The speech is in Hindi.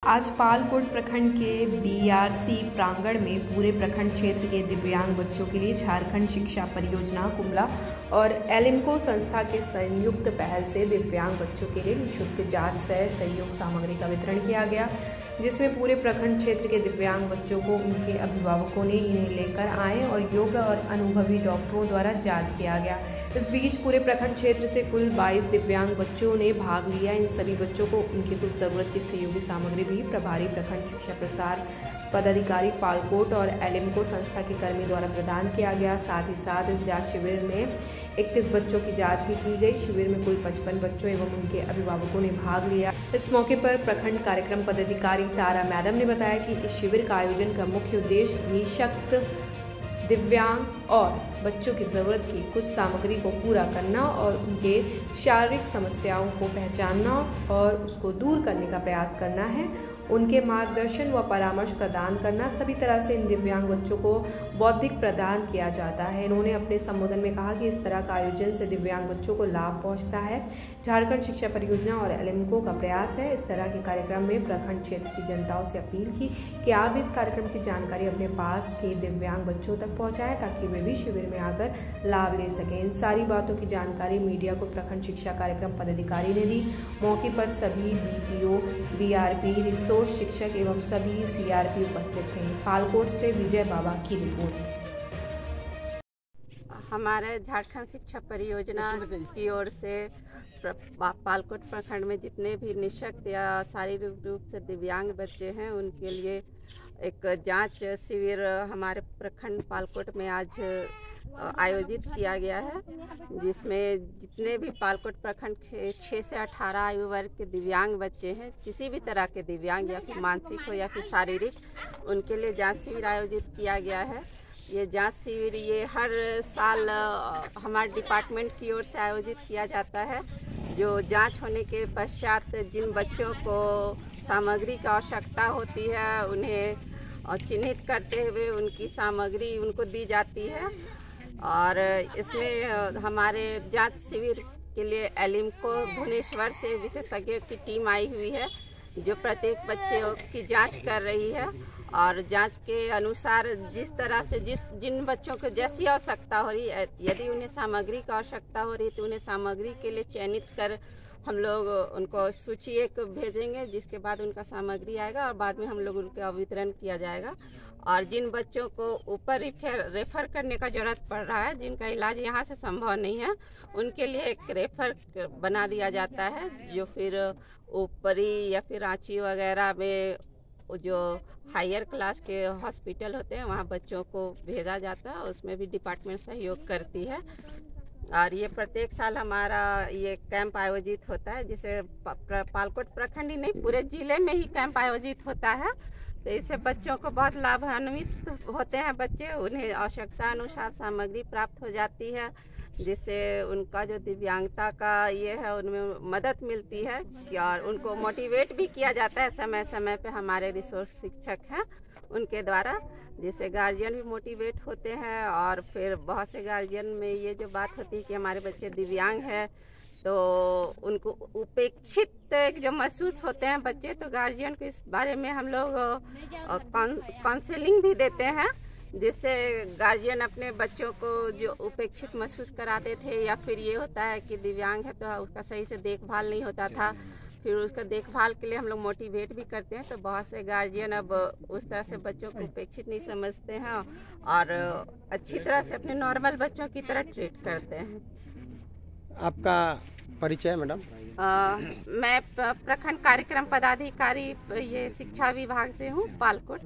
आज पालकोट प्रखंड के बीआरसी प्रांगण में पूरे प्रखंड क्षेत्र के दिव्यांग बच्चों के लिए झारखंड शिक्षा परियोजना कुंबला और एलिम्को संस्था के संयुक्त पहल से दिव्यांग बच्चों के लिए निःशुल्क जांच सह सहयोग सामग्री का वितरण किया गया, जिसमें पूरे प्रखंड क्षेत्र के दिव्यांग बच्चों को उनके अभिभावकों ने इन्हें लेकर आए और योग्य और अनुभवी डॉक्टरों द्वारा जांच किया गया। इस बीच पूरे प्रखंड क्षेत्र से कुल 22 दिव्यांग बच्चों ने भाग लिया। इन सभी बच्चों को उनकी कुछ जरूरत की सहयोगी सामग्री भी प्रभारी प्रखंड शिक्षा प्रसार पदाधिकारी पालकोट और एलिम्को संस्था के कर्मी द्वारा प्रदान किया गया। साथ ही साथ इस जांच शिविर में 31 बच्चों की जांच भी की गई। शिविर में कुल 55 बच्चों एवं उनके अभिभावकों ने भाग लिया। इस मौके पर प्रखंड कार्यक्रम पदाधिकारी तारा मैडम ने बताया कि इस शिविर का आयोजन का मुख्य उद्देश्य निःशक्त दिव्यांग और बच्चों की ज़रूरत की कुछ सामग्री को पूरा करना और उनके शारीरिक समस्याओं को पहचानना और उसको दूर करने का प्रयास करना है, उनके मार्गदर्शन व परामर्श प्रदान करना। सभी तरह से इन दिव्यांग बच्चों को बौद्धिक प्रदान किया जाता है। इन्होंने अपने संबोधन में कहा कि इस तरह का आयोजन से दिव्यांग बच्चों को लाभ पहुंचता है। झारखंड शिक्षा परियोजना और एलिम्को का प्रयास है। इस तरह के कार्यक्रम में प्रखंड क्षेत्र की जनताओं से अपील की कि आप इस कार्यक्रम की जानकारी अपने पास के दिव्यांग बच्चों तक पहुँचाएं ताकि वे भी शिविर में आकर लाभ ले सकें। इन सारी बातों की जानकारी मीडिया को प्रखंड शिक्षा कार्यक्रम पदाधिकारी ने दी। मौके पर सभी बीपीओ, बीआरपी, रिसोर्स शिक्षक एवं सभी सीआरपी उपस्थित थे। पालकोट से विजय बाबा की रिपोर्ट। हमारे झारखंड शिक्षा परियोजना की ओर से पालकोट प्रखंड में जितने भी निःशक्त या शारीरिक रूप से दिव्यांग बच्चे हैं उनके लिए एक जांच शिविर हमारे प्रखंड पालकोट में आज आयोजित किया गया है, जिसमें जितने भी पालकोट प्रखंड के 6 से 18 आयु वर्ग के दिव्यांग बच्चे हैं, किसी भी तरह के दिव्यांग या फिर मानसिक हो या फिर शारीरिक, उनके लिए जांच शिविर आयोजित किया गया है। ये जांच शिविर ये हर साल हमारे डिपार्टमेंट की ओर से आयोजित किया जाता है। जो जांच होने के पश्चात जिन बच्चों को सामग्री की आवश्यकता होती है उन्हें चिन्हित करते हुए उनकी सामग्री उनको दी जाती है। और इसमें हमारे जांच शिविर के लिए एलिम्को भुवनेश्वर से विशेषज्ञों की टीम आई हुई है, जो प्रत्येक बच्चे की जांच कर रही है और जांच के अनुसार जिस तरह से जिन बच्चों को जैसी आवश्यकता हो रही है, यदि उन्हें सामग्री की आवश्यकता हो रही है तो उन्हें सामग्री के लिए चयनित कर हम लोग उनको सूची एक भेजेंगे, जिसके बाद उनका सामग्री आएगा और बाद में हम लोग उनका वितरण किया जाएगा। और जिन बच्चों को ऊपर रेफ़र करने का ज़रूरत पड़ रहा है, जिनका इलाज यहाँ से संभव नहीं है, उनके लिए एक रेफ़र बना दिया जाता है, जो फिर ऊपरी या फिर रांची वगैरह में जो हायर क्लास के हॉस्पिटल होते हैं वहाँ बच्चों को भेजा जाता है। उसमें भी डिपार्टमेंट सहयोग करती है। और ये प्रत्येक साल हमारा ये कैंप आयोजित होता है, जिसे पालकोट प्रखंड ही नहीं पूरे ज़िले में ही कैंप आयोजित होता है। तो इससे बच्चों को बहुत लाभान्वित होते हैं बच्चे, उन्हें आवश्यकता अनुसार सामग्री प्राप्त हो जाती है, जिससे उनका जो दिव्यांगता का ये है उनमें मदद मिलती है और उनको मोटिवेट भी किया जाता है समय समय पे हमारे रिसोर्स शिक्षक हैं उनके द्वारा, जिससे गार्जियन भी मोटिवेट होते हैं। और फिर बहुत से गार्जियन में ये जो बात होती है कि हमारे बच्चे दिव्यांग हैं तो उनको उपेक्षित जो महसूस होते हैं बच्चे, तो गार्जियन को इस बारे में हम लोग काउंसलिंग भी देते हैं, जिससे गार्जियन अपने बच्चों को जो उपेक्षित महसूस कराते थे या फिर ये होता है कि दिव्यांग है तो उसका सही से देखभाल नहीं होता था, फिर उसका देखभाल के लिए हम लोग मोटिवेट भी करते हैं। तो बहुत से गार्जियन अब उस तरह से बच्चों को उपेक्षित नहीं समझते हैं और अच्छी तरह से अपने नॉर्मल बच्चों की तरह ट्रीट करते हैं। आपका परिचय मैडम? मैं प्रखंड कार्यक्रम पदाधिकारी ये शिक्षा विभाग से हूँ पालकोट।